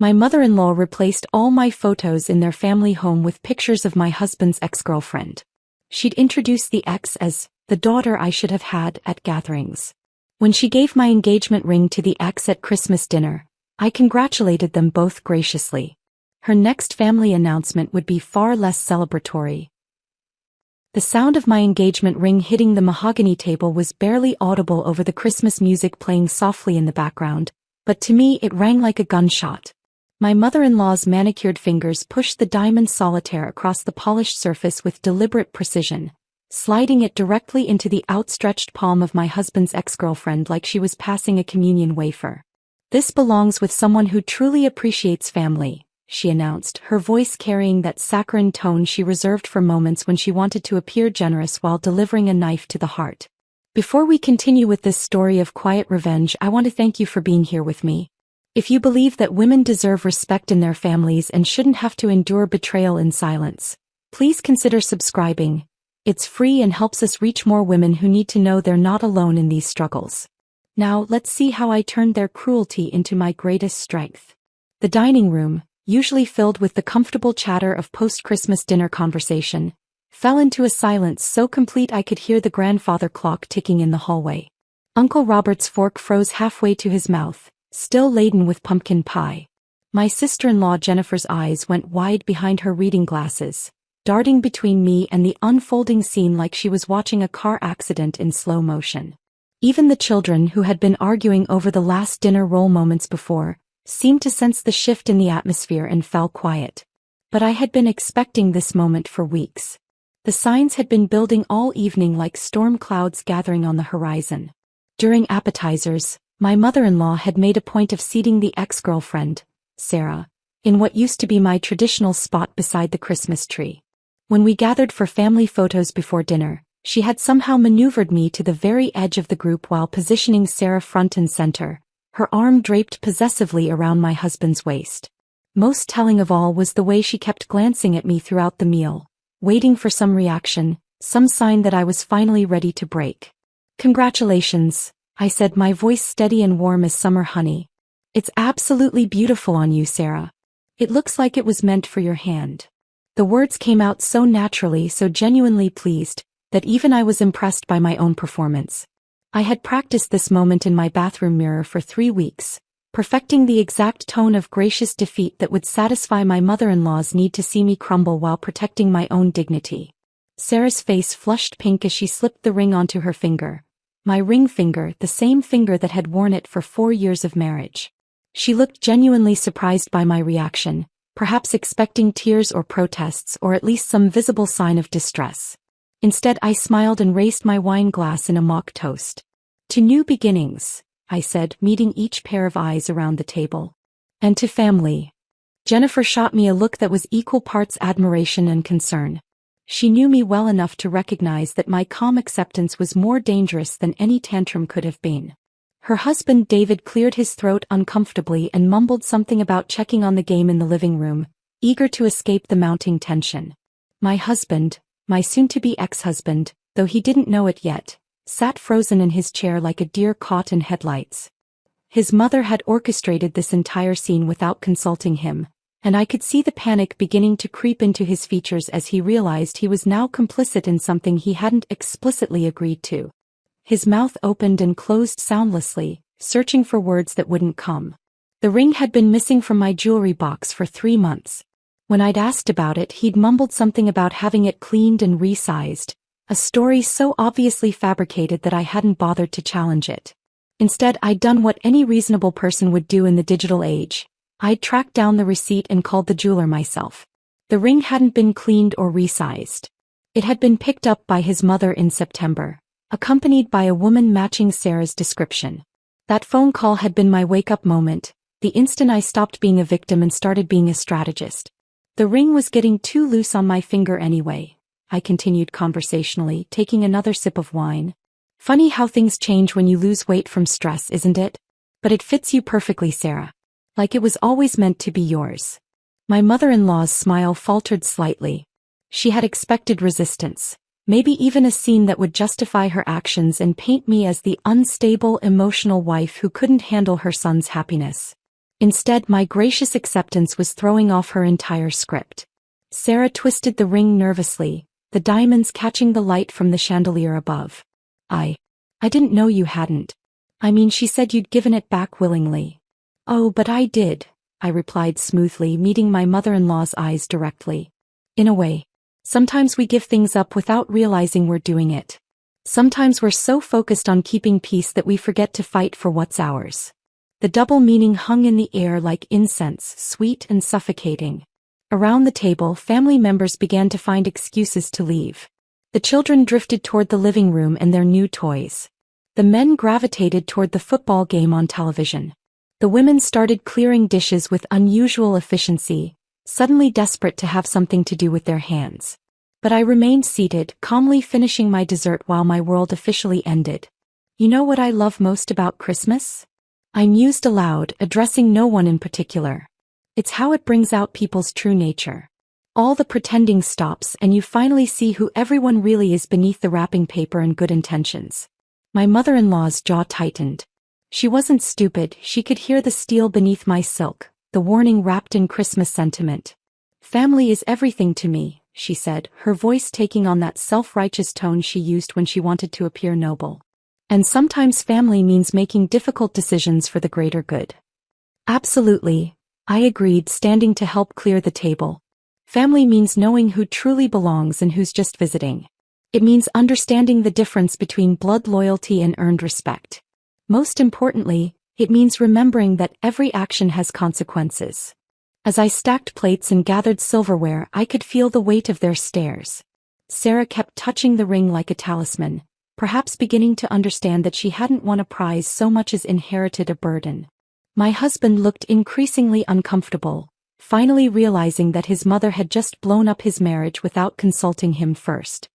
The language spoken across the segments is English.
My mother-in-law replaced all my photos in their family home with pictures of my husband's ex-girlfriend. She'd introduced the ex as the daughter I should have had at gatherings. When she gave my engagement ring to the ex at Christmas dinner, I congratulated them both graciously. Her next family announcement would be far less celebratory. The sound of my engagement ring hitting the mahogany table was barely audible over the Christmas music playing softly in the background, but to me it rang like a gunshot. My mother-in-law's manicured fingers pushed the diamond solitaire across the polished surface with deliberate precision, sliding it directly into the outstretched palm of my husband's ex-girlfriend like she was passing a communion wafer. "This belongs with someone who truly appreciates family," she announced, her voice carrying that saccharine tone she reserved for moments when she wanted to appear generous while delivering a knife to the heart. "Before we continue with this story of quiet revenge, I want to thank you for being here with me. If you believe that women deserve respect in their families and shouldn't have to endure betrayal in silence, please consider subscribing. It's free and helps us reach more women who need to know they're not alone in these struggles. Now let's see how I turned their cruelty into my greatest strength." The dining room, usually filled with the comfortable chatter of post-Christmas dinner conversation, fell into a silence so complete I could hear the grandfather clock ticking in the hallway. Uncle Robert's fork froze halfway to his mouth, still laden with pumpkin pie. My sister-in-law Jennifer's eyes went wide behind her reading glasses, darting between me and the unfolding scene like she was watching a car accident in slow motion. Even the children, who had been arguing over the last dinner roll moments before, seemed to sense the shift in the atmosphere and fell quiet. But I had been expecting this moment for weeks. The signs had been building all evening like storm clouds gathering on the horizon. During appetizers, my mother-in-law had made a point of seating the ex-girlfriend, Sarah, in what used to be my traditional spot beside the Christmas tree. When we gathered for family photos before dinner, she had somehow maneuvered me to the very edge of the group while positioning Sarah front and center, her arm draped possessively around my husband's waist. Most telling of all was the way she kept glancing at me throughout the meal, waiting for some reaction, some sign that I was finally ready to break. "Congratulations," I said, my voice steady and warm as summer honey. "It's absolutely beautiful on you, Sarah. It looks like it was meant for your hand." The words came out so naturally, so genuinely pleased, that even I was impressed by my own performance. I had practiced this moment in my bathroom mirror for 3 weeks, perfecting the exact tone of gracious defeat that would satisfy my mother-in-law's need to see me crumble while protecting my own dignity. Sarah's face flushed pink as she slipped the ring onto her finger. My ring finger, the same finger that had worn it for 4 years of marriage. She looked genuinely surprised by my reaction, perhaps expecting tears or protests or at least some visible sign of distress. Instead, I smiled and raised my wine glass in a mock toast. "To new beginnings," I said, meeting each pair of eyes around the table. "And to family." Jennifer shot me a look that was equal parts admiration and concern. She knew me well enough to recognize that my calm acceptance was more dangerous than any tantrum could have been. Her husband David cleared his throat uncomfortably and mumbled something about checking on the game in the living room, eager to escape the mounting tension. My husband, my soon-to-be ex-husband, though he didn't know it yet, sat frozen in his chair like a deer caught in headlights. His mother had orchestrated this entire scene without consulting him, and I could see the panic beginning to creep into his features as he realized he was now complicit in something he hadn't explicitly agreed to. His mouth opened and closed soundlessly, searching for words that wouldn't come. The ring had been missing from my jewelry box for 3 months. When I'd asked about it, he'd mumbled something about having it cleaned and resized, a story so obviously fabricated that I hadn't bothered to challenge it. Instead, I'd done what any reasonable person would do in the digital age. I'd tracked down the receipt and called the jeweler myself. The ring hadn't been cleaned or resized. It had been picked up by his mother in September, accompanied by a woman matching Sarah's description. That phone call had been my wake-up moment, the instant I stopped being a victim and started being a strategist. "The ring was getting too loose on my finger anyway," I continued conversationally, taking another sip of wine. "Funny how things change when you lose weight from stress, isn't it? But it fits you perfectly, Sarah. Like it was always meant to be yours." My mother-in-law's smile faltered slightly. She had expected resistance, maybe even a scene that would justify her actions and paint me as the unstable, emotional wife who couldn't handle her son's happiness. Instead, my gracious acceptance was throwing off her entire script. Sarah twisted the ring nervously, the diamonds catching the light from the chandelier above. I didn't know you hadn't. I mean, she said you'd given it back willingly. Oh, but I did, I replied smoothly, meeting my mother-in-law's eyes directly. In a way. Sometimes we give things up without realizing we're doing it. Sometimes we're so focused on keeping peace that we forget to fight for what's ours. The double meaning hung in the air like incense, sweet and suffocating. Around the table, family members began to find excuses to leave. The children drifted toward the living room and their new toys. The men gravitated toward the football game on television. The women started clearing dishes with unusual efficiency, suddenly desperate to have something to do with their hands. But I remained seated, calmly finishing my dessert while my world officially ended. You know what I love most about Christmas? I mused aloud, addressing no one in particular. It's how it brings out people's true nature. All the pretending stops and you finally see who everyone really is beneath the wrapping paper and good intentions. My mother-in-law's jaw tightened. She wasn't stupid, she could hear the steel beneath my silk, the warning wrapped in Christmas sentiment. Family is everything to me, she said, her voice taking on that self-righteous tone she used when she wanted to appear noble. And sometimes family means making difficult decisions for the greater good. Absolutely, I agreed, standing to help clear the table. Family means knowing who truly belongs and who's just visiting. It means understanding the difference between blood loyalty and earned respect. Most importantly, it means remembering that every action has consequences. As I stacked plates and gathered silverware, I could feel the weight of their stares. Sarah kept touching the ring like a talisman, perhaps beginning to understand that she hadn't won a prize so much as inherited a burden. My husband looked increasingly uncomfortable, finally realizing that his mother had just blown up his marriage without consulting him first.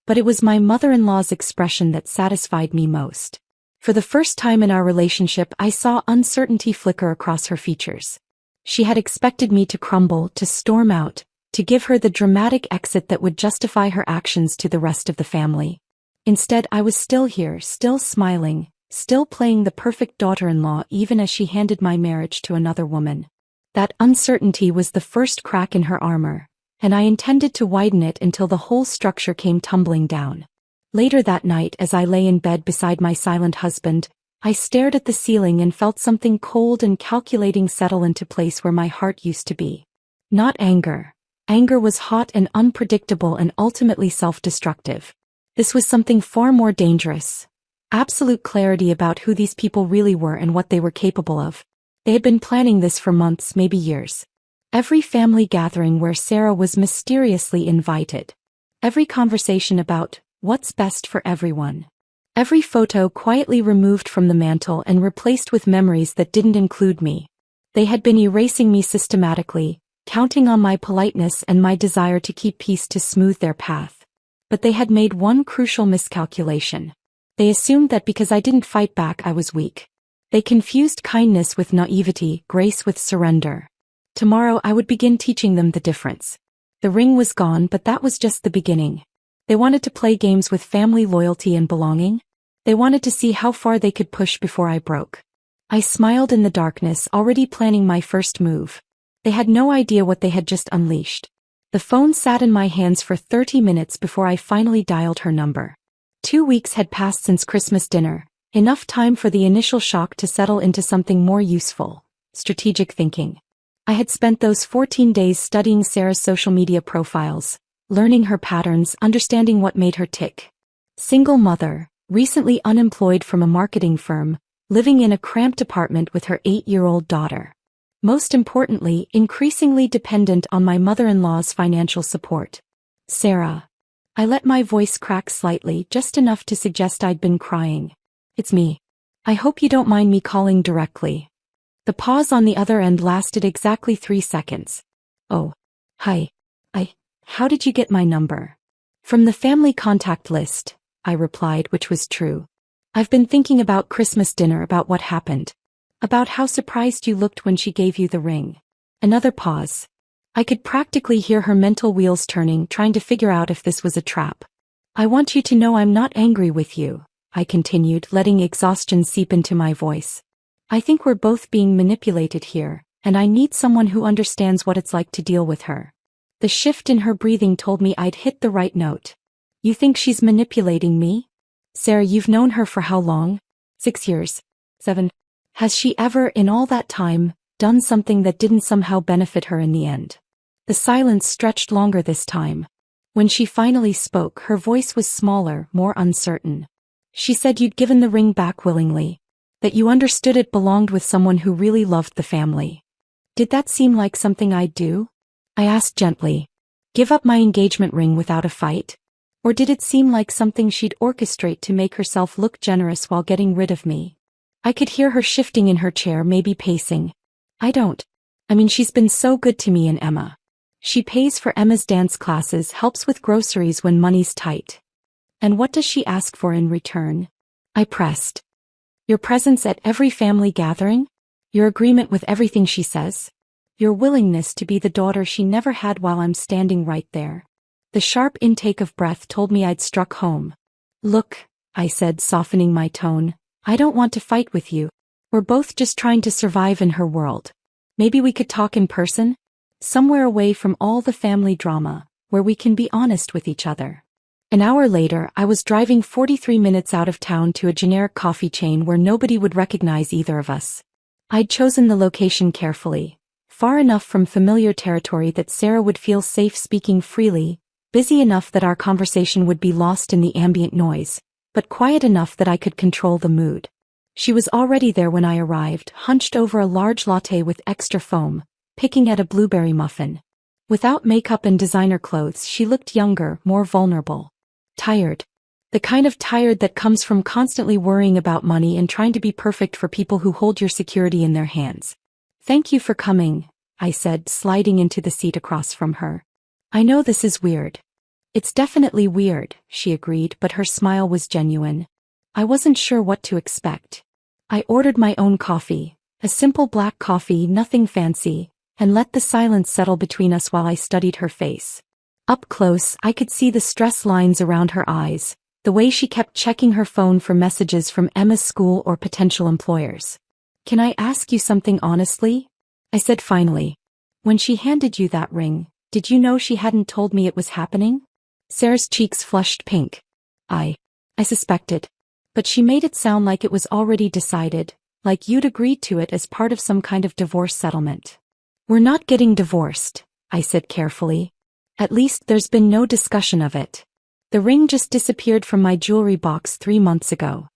But it was my mother-in-law's expression that satisfied me most. For the first time in our relationship, I saw uncertainty flicker across her features. She had expected me to crumble, to storm out, to give her the dramatic exit that would justify her actions to the rest of the family. Instead, I was still here, still smiling, still playing the perfect daughter-in-law even as she handed my marriage to another woman. That uncertainty was the first crack in her armor, and I intended to widen it until the whole structure came tumbling down. Later that night, as I lay in bed beside my silent husband, I stared at the ceiling and felt something cold and calculating settle into place where my heart used to be. Not anger. Anger was hot and unpredictable and ultimately self-destructive. This was something far more dangerous. Absolute clarity about who these people really were and what they were capable of. They had been planning this for months, maybe years. Every family gathering where Sarah was mysteriously invited. Every conversation about what's best for everyone. Every photo quietly removed from the mantle and replaced with memories that didn't include me. They had been erasing me systematically, counting on my politeness and my desire to keep peace to smooth their path. But they had made one crucial miscalculation. They assumed that because I didn't fight back I was weak. They confused kindness with naivety, grace with surrender. Tomorrow I would begin teaching them the difference. The ring was gone, but that was just the beginning. They wanted to play games with family loyalty and belonging. They wanted to see how far they could push before I broke. I smiled in the darkness, already planning my first move. They had no idea what they had just unleashed. The phone sat in my hands for 30 minutes before I finally dialed her number. 2 weeks had passed since Christmas dinner, enough time for the initial shock to settle into something more useful, strategic thinking. I had spent those 14 days studying Sarah's social media profiles, learning her patterns, understanding what made her tick. Single mother, recently unemployed from a marketing firm, living in a cramped apartment with her 8-year-old daughter. Most importantly, increasingly dependent on my mother-in-law's financial support. Sarah. I let my voice crack slightly, just enough to suggest I'd been crying. It's me. I hope you don't mind me calling directly. The pause on the other end lasted exactly 3 seconds. Oh. Hi. How did you get my number? From the family contact list, I replied, which was true. I've been thinking about Christmas dinner, about what happened. About how surprised you looked when she gave you the ring. Another pause. I could practically hear her mental wheels turning, trying to figure out if this was a trap. I want you to know I'm not angry with you, I continued, letting exhaustion seep into my voice. I think we're both being manipulated here, and I need someone who understands what it's like to deal with her. The shift in her breathing told me I'd hit the right note. You think she's manipulating me? Sarah, you've known her for how long? 6 years. 7. Has she ever, in all that time, done something that didn't somehow benefit her in the end? The silence stretched longer this time. When she finally spoke, her voice was smaller, more uncertain. She said you'd given the ring back willingly. That you understood it belonged with someone who really loved the family. Did that seem like something I'd do? I asked gently. Give up my engagement ring without a fight? Or did it seem like something she'd orchestrate to make herself look generous while getting rid of me? I could hear her shifting in her chair, maybe pacing. She's been so good to me and Emma. She pays for Emma's dance classes, helps with groceries when money's tight. And what does she ask for in return? I pressed. Your presence at every family gathering? Your agreement with everything she says? Your willingness to be the daughter she never had while I'm standing right there. The sharp intake of breath told me I'd struck home. Look, I said, softening my tone, I don't want to fight with you. We're both just trying to survive in her world. Maybe we could talk in person? Somewhere away from all the family drama, where we can be honest with each other. An hour later, I was driving 43 minutes out of town to a generic coffee chain where nobody would recognize either of us. I'd chosen the location carefully. Far enough from familiar territory that Sarah would feel safe speaking freely, busy enough that our conversation would be lost in the ambient noise, but quiet enough that I could control the mood. She was already there when I arrived, hunched over a large latte with extra foam, picking at a blueberry muffin. Without makeup and designer clothes, she looked younger, more vulnerable. Tired. The kind of tired that comes from constantly worrying about money and trying to be perfect for people who hold your security in their hands. Thank you for coming, I said, sliding into the seat across from her. I know this is weird. It's definitely weird, she agreed, but her smile was genuine. I wasn't sure what to expect. I ordered my own coffee, a simple black coffee, nothing fancy, and let the silence settle between us while I studied her face. Up close, I could see the stress lines around her eyes, the way she kept checking her phone for messages from Emma's school or potential employers. Can I ask you something honestly? I said finally. When she handed you that ring, did you know she hadn't told me it was happening? Sarah's cheeks flushed pink. I suspected. But she made it sound like it was already decided, like you'd agreed to it as part of some kind of divorce settlement. We're not getting divorced, I said carefully. At least there's been no discussion of it. The ring just disappeared from my jewelry box 3 months ago.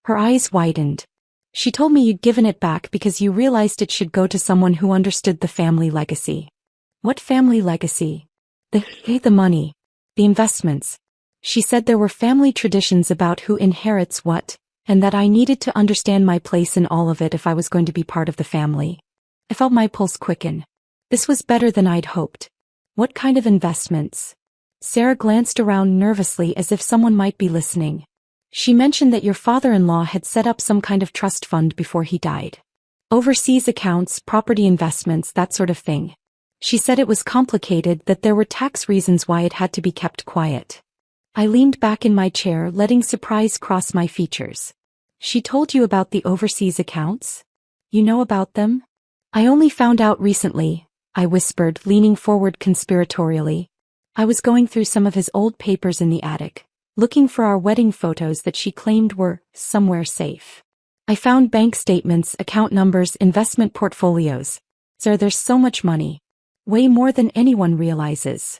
Her eyes widened. She told me you'd given it back because you realized it should go to someone who understood the family legacy. What family legacy? The money. The investments. She said there were family traditions about who inherits what, and that I needed to understand my place in all of it if I was going to be part of the family. I felt my pulse quicken. This was better than I'd hoped. What kind of investments? Sarah glanced around nervously as if someone might be listening. She mentioned that your father-in-law had set up some kind of trust fund before he died. Overseas accounts, property investments, that sort of thing. She said it was complicated, that there were tax reasons why it had to be kept quiet. I leaned back in my chair, letting surprise cross my features. She told you about the overseas accounts? You know about them? I only found out recently, I whispered, leaning forward conspiratorially. I was going through some of his old papers in the attic, looking for our wedding photos that she claimed were somewhere safe. I found bank statements, account numbers, investment portfolios. Sir, there's so much money. Way more than anyone realizes.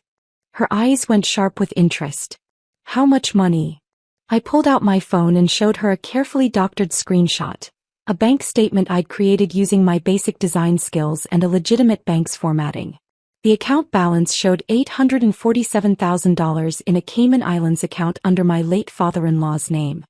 Her eyes went sharp with interest. How much money? I pulled out my phone and showed her a carefully doctored screenshot. A bank statement I'd created using my basic design skills and a legitimate bank's formatting. The account balance showed $847,000 in a Cayman Islands account under my late father-in-law's name.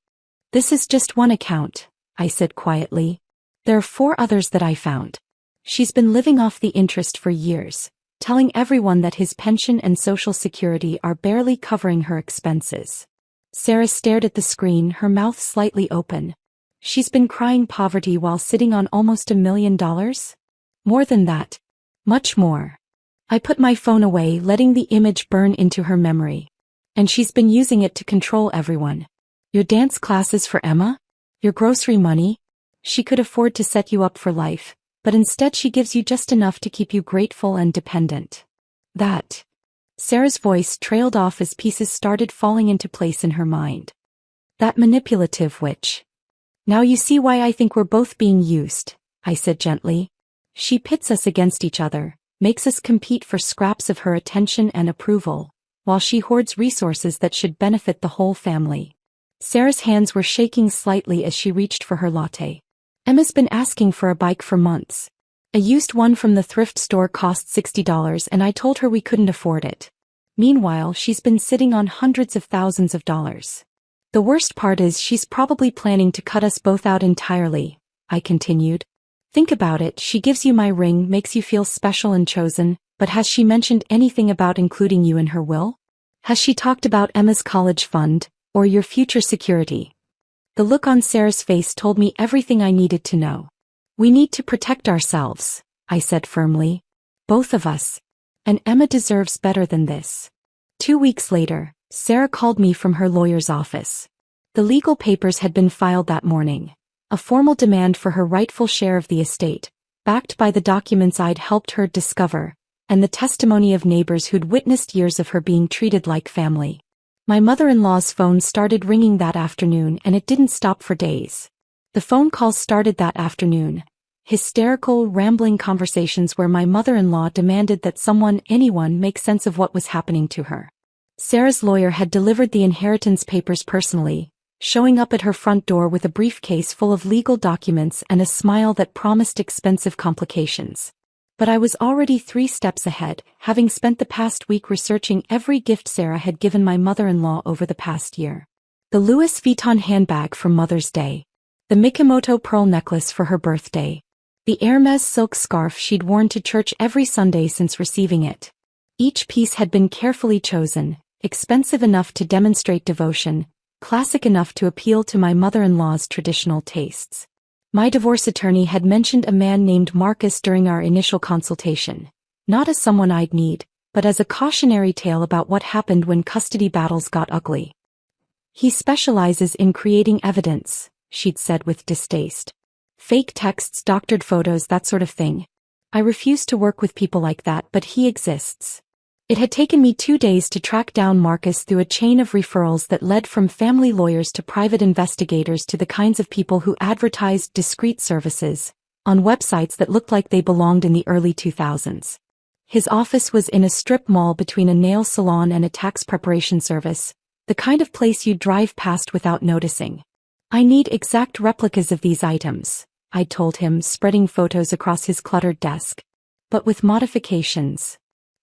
This is just one account, I said quietly. There are 4 others that I found. She's been living off the interest for years, telling everyone that his pension and social security are barely covering her expenses. Sarah stared at the screen, her mouth slightly open. She's been crying poverty while sitting on almost $1 million? More than that. Much more. I put my phone away, letting the image burn into her memory. And she's been using it to control everyone. Your dance classes for Emma? Your grocery money? She could afford to set you up for life, but instead she gives you just enough to keep you grateful and dependent. That. Sarah's voice trailed off as pieces started falling into place in her mind. That manipulative witch. Now you see why I think we're both being used, I said gently. She pits us against each other, makes us compete for scraps of her attention and approval, while she hoards resources that should benefit the whole family. Sarah's hands were shaking slightly as she reached for her latte. Emma's been asking for a bike for months. A used one from the thrift store cost $60 and I told her we couldn't afford it. Meanwhile, she's been sitting on hundreds of thousands of dollars. The worst part is she's probably planning to cut us both out entirely, I continued. Think about it, she gives you my ring, makes you feel special and chosen, but has she mentioned anything about including you in her will? Has she talked about Emma's college fund, or your future security? The look on Sarah's face told me everything I needed to know. We need to protect ourselves, I said firmly. Both of us. And Emma deserves better than this. 2 weeks later, Sarah called me from her lawyer's office. The legal papers had been filed that morning. A formal demand for her rightful share of the estate, backed by the documents I'd helped her discover, and the testimony of neighbors who'd witnessed years of her being treated like family. My mother-in-law's phone started ringing that afternoon and it didn't stop for days. The phone calls started that afternoon. Hysterical, rambling conversations where my mother-in-law demanded that anyone make sense of what was happening to her. Sarah's lawyer had delivered the inheritance papers personally, showing up at her front door with a briefcase full of legal documents and a smile that promised expensive complications. But I was already 3 steps ahead, having spent the past week researching every gift Sarah had given my mother-in-law over the past year. The Louis Vuitton handbag for Mother's Day. The Mikimoto pearl necklace for her birthday. The Hermes silk scarf she'd worn to church every Sunday since receiving it. Each piece had been carefully chosen, expensive enough to demonstrate devotion, classic enough to appeal to my mother-in-law's traditional tastes. My divorce attorney had mentioned a man named Marcus during our initial consultation, not as someone I'd need, but as a cautionary tale about what happened when custody battles got ugly. He specializes in creating evidence, she'd said with distaste. Fake texts, doctored photos, that sort of thing. I refuse to work with people like that, but he exists. It had taken me 2 days to track down Marcus through a chain of referrals that led from family lawyers to private investigators to the kinds of people who advertised discreet services on websites that looked like they belonged in the early 2000s. His office was in a strip mall between a nail salon and a tax preparation service, the kind of place you'd drive past without noticing. I need exact replicas of these items, I told him, spreading photos across his cluttered desk. But with modifications.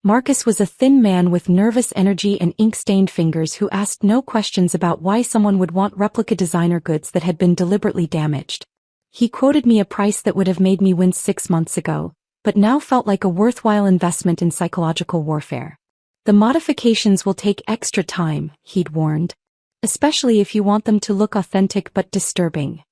Marcus was a thin man with nervous energy and ink-stained fingers who asked no questions about why someone would want replica designer goods that had been deliberately damaged. He quoted me a price that would have made me wince 6 months ago, but now felt like a worthwhile investment in psychological warfare. The modifications will take extra time, he'd warned. Especially if you want them to look authentic but disturbing.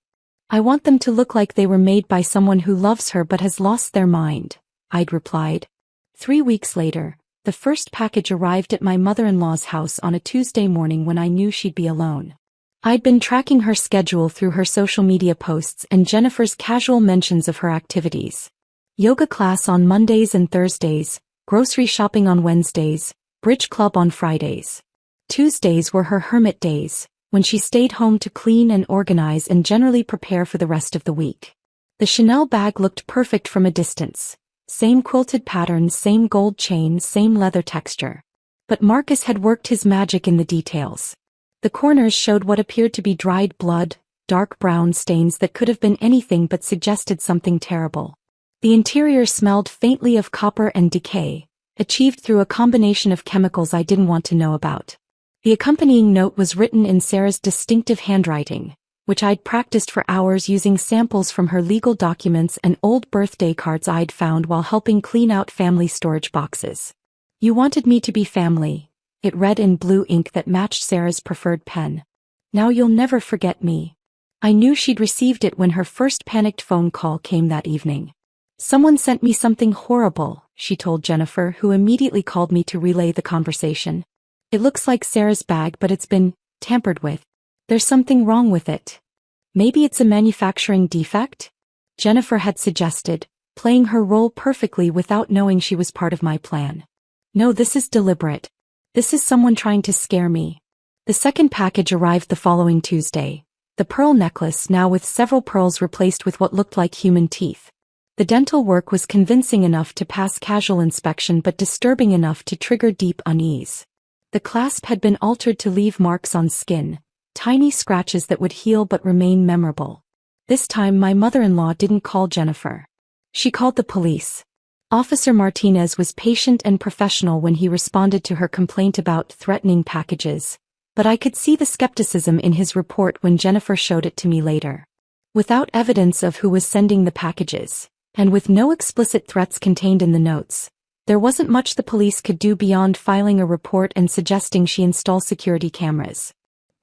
I want them to look like they were made by someone who loves her but has lost their mind, I'd replied. 3 weeks later, the first package arrived at my mother-in-law's house on a Tuesday morning when I knew she'd be alone. I'd been tracking her schedule through her social media posts and Jennifer's casual mentions of her activities. Yoga class on Mondays and Thursdays, grocery shopping on Wednesdays, bridge club on Fridays. Tuesdays were her hermit days, when she stayed home to clean and organize and generally prepare for the rest of the week. The Chanel bag looked perfect from a distance. Same quilted patterns, same gold chain, same leather texture. But Marcus had worked his magic in the details. The corners showed what appeared to be dried blood, dark brown stains that could have been anything but suggested something terrible. The interior smelled faintly of copper and decay, achieved through a combination of chemicals I didn't want to know about. The accompanying note was written in Sarah's distinctive handwriting, which I'd practiced for hours using samples from her legal documents and old birthday cards I'd found while helping clean out family storage boxes. You wanted me to be family, it read in blue ink that matched Sarah's preferred pen. Now you'll never forget me. I knew she'd received it when her first panicked phone call came that evening. Someone sent me something horrible, she told Jennifer, who immediately called me to relay the conversation. It looks like Sarah's bag, but it's been tampered with. There's something wrong with it. Maybe it's a manufacturing defect? Jennifer had suggested, playing her role perfectly without knowing she was part of my plan. No, this is deliberate. This is someone trying to scare me. The second package arrived the following Tuesday. The pearl necklace, now with several pearls replaced with what looked like human teeth. The dental work was convincing enough to pass casual inspection but disturbing enough to trigger deep unease. The clasp had been altered to leave marks on skin, tiny scratches that would heal but remain memorable. This time my mother-in-law didn't call Jennifer. She called the police. Officer Martinez was patient and professional when he responded to her complaint about threatening packages, but I could see the skepticism in his report when Jennifer showed it to me later. Without evidence of who was sending the packages, and with no explicit threats contained in the notes, there wasn't much the police could do beyond filing a report and suggesting she install security cameras.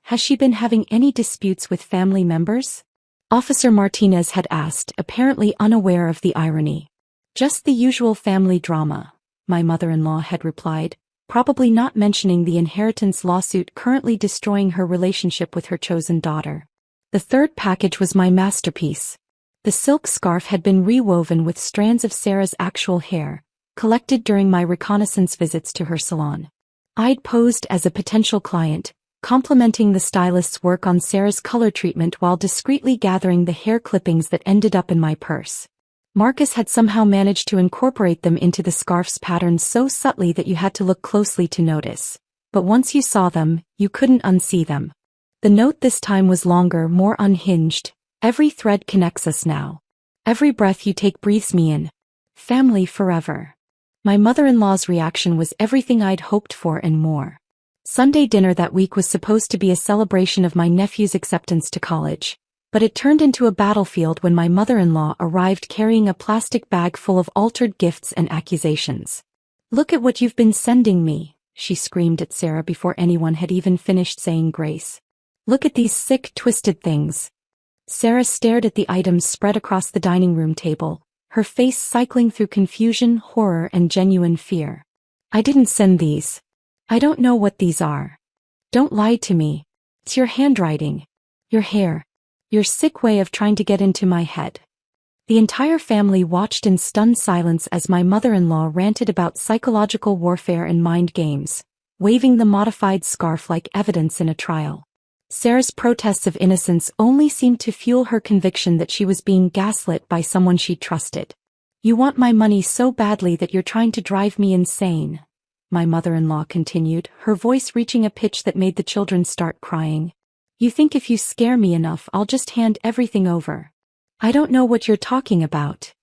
Has she been having any disputes with family members? Officer Martinez had asked, apparently unaware of the irony. Just the usual family drama, my mother-in-law had replied, probably not mentioning the inheritance lawsuit currently destroying her relationship with her chosen daughter. The third package was my masterpiece. The silk scarf had been rewoven with strands of Sarah's actual hair, collected during my reconnaissance visits to her salon. I'd posed as a potential client, complimenting the stylist's work on Sarah's color treatment while discreetly gathering the hair clippings that ended up in my purse. Marcus had somehow managed to incorporate them into the scarf's pattern so subtly that you had to look closely to notice. But once you saw them, you couldn't unsee them. The note this time was longer, more unhinged. Every thread connects us now. Every breath you take breathes me in. Family forever. My mother-in-law's reaction was everything I'd hoped for and more. Sunday dinner that week was supposed to be a celebration of my nephew's acceptance to college, but it turned into a battlefield when my mother-in-law arrived carrying a plastic bag full of altered gifts and accusations. "Look at what you've been sending me," she screamed at Sarah before anyone had even finished saying grace. "Look at these sick, twisted things." Sarah stared at the items spread across the dining room table, her face cycling through confusion, horror, and genuine fear. "I didn't send these. I don't know what these are. Don't lie to me. It's your handwriting. Your hair. Your sick way of trying to get into my head." The entire family watched in stunned silence as my mother-in-law ranted about psychological warfare and mind games, waving the modified scarf like evidence in a trial. Sarah's protests of innocence only seemed to fuel her conviction that she was being gaslit by someone she trusted. "You want my money so badly that you're trying to drive me insane," my mother-in-law continued, her voice reaching a pitch that made the children start crying. "You think if you scare me enough I'll just hand everything over. I don't know what you're talking about."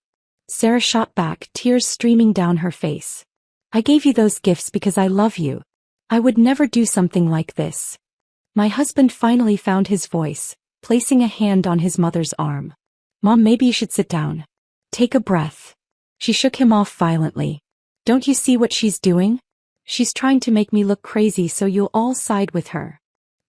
Sarah shot back, tears streaming down her face. "I gave you those gifts because I love you. I would never do something like this." My husband finally found his voice, placing a hand on his mother's arm. "Mom, maybe you should sit down. Take a breath." She shook him off violently. "Don't you see what she's doing? She's trying to make me look crazy so you'll all side with her."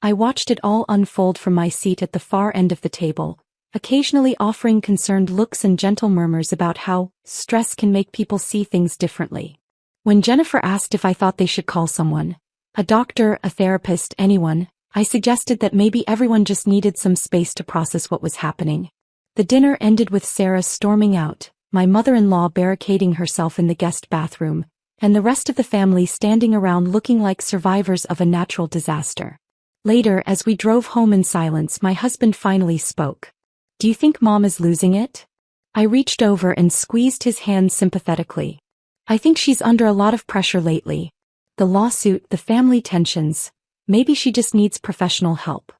I watched it all unfold from my seat at the far end of the table, occasionally offering concerned looks and gentle murmurs about how stress can make people see things differently. When Jennifer asked if I thought they should call someone, a doctor, a therapist, anyone, I suggested that maybe everyone just needed some space to process what was happening. The dinner ended with Sarah storming out, my mother-in-law barricading herself in the guest bathroom, and the rest of the family standing around looking like survivors of a natural disaster. Later, as we drove home in silence, my husband finally spoke. "Do you think Mom is losing it?" I reached over and squeezed his hand sympathetically. "I think she's under a lot of pressure lately. The lawsuit, the family tensions. Maybe she just needs professional help."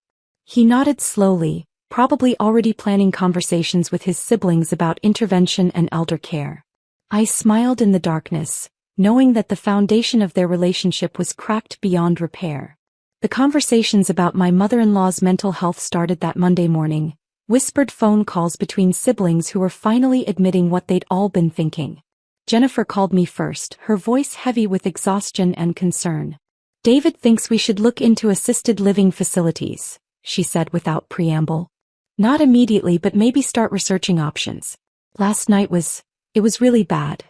He nodded slowly, probably already planning conversations with his siblings about intervention and elder care. I smiled in the darkness, knowing that the foundation of their relationship was cracked beyond repair. The conversations about my mother-in-law's mental health started that Monday morning, whispered phone calls between siblings who were finally admitting what they'd all been thinking. Jennifer called me first, her voice heavy with exhaustion and concern. "David thinks we should look into assisted living facilities," she said without preamble. "Not immediately, but maybe start researching options. Last night it was really bad."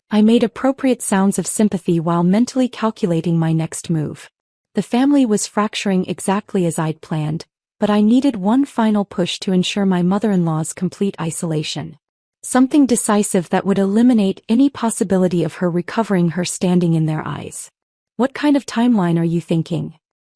I made appropriate sounds of sympathy while mentally calculating my next move. The family was fracturing exactly as I'd planned, but I needed one final push to ensure my mother-in-law's complete isolation. Something decisive that would eliminate any possibility of her recovering her standing in their eyes. What kind of timeline are you thinking?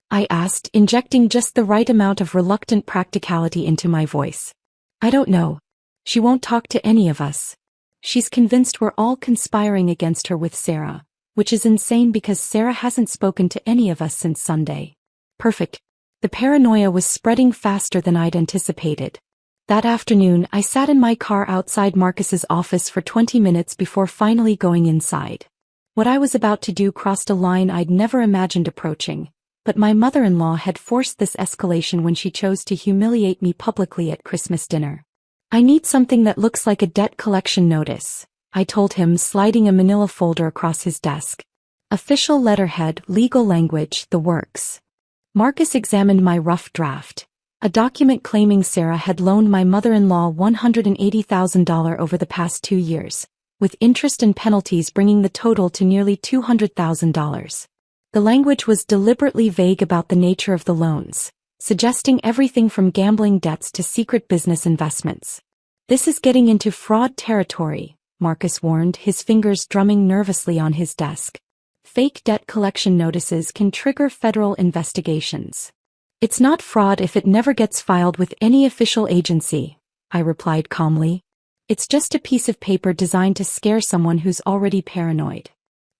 I asked, injecting just the right amount of reluctant practicality into my voice. I don't know. She won't talk to any of us. She's convinced we're all conspiring against her with Sarah, which is insane because Sarah hasn't spoken to any of us since Sunday. Perfect. The paranoia was spreading faster than I'd anticipated. That afternoon, I sat in my car outside Marcus's office for 20 minutes before finally going inside. What I was about to do crossed a line I'd never imagined approaching, but my mother-in-law had forced this escalation when she chose to humiliate me publicly at Christmas dinner. I need something that looks like a debt collection notice, I told him, sliding a manila folder across his desk. Official letterhead, legal language, the works. Marcus examined my rough draft. A document claiming Sarah had loaned my mother-in-law $180,000 over the past 2 years, with interest and penalties bringing the total to nearly $200,000. The language was deliberately vague about the nature of the loans, suggesting everything from gambling debts to secret business investments. This is getting into fraud territory, Marcus warned, his fingers drumming nervously on his desk. Fake debt collection notices can trigger federal investigations. It's not fraud if it never gets filed with any official agency, I replied calmly. It's just a piece of paper designed to scare someone who's already paranoid.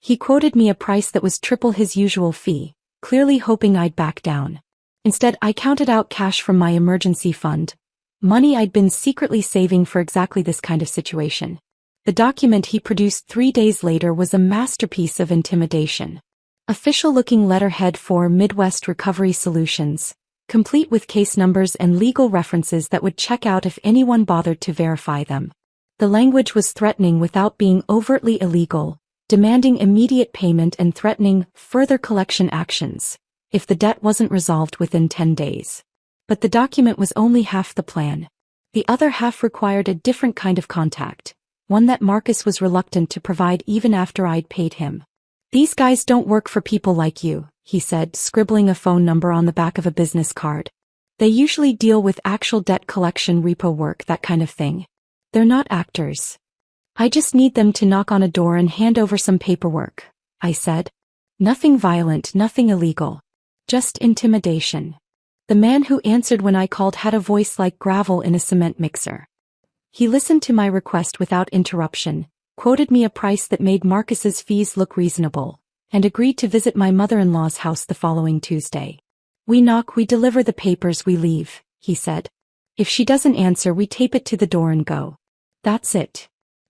He quoted me a price that was triple his usual fee, clearly hoping I'd back down. Instead, I counted out cash from my emergency fund, money I'd been secretly saving for exactly this kind of situation. The document he produced 3 days later was a masterpiece of intimidation. Official-looking letterhead for Midwest Recovery Solutions, complete with case numbers and legal references that would check out if anyone bothered to verify them. The language was threatening without being overtly illegal, demanding immediate payment and threatening further collection actions if the debt wasn't resolved within 10 days. But the document was only half the plan. The other half required a different kind of contact, one that Marcus was reluctant to provide even after I'd paid him. These guys don't work for people like you, he said, scribbling a phone number on the back of a business card. They usually deal with actual debt collection, repo work, that kind of thing. They're not actors. I just need them to knock on a door and hand over some paperwork, I said. Nothing violent, nothing illegal. Just intimidation. The man who answered when I called had a voice like gravel in a cement mixer. He listened to my request without interruption, quoted me a price that made Marcus's fees look reasonable, and agreed to visit my mother-in-law's house the following Tuesday. We knock, we deliver the papers, we leave, he said. If she doesn't answer, we tape it to the door and go. That's it.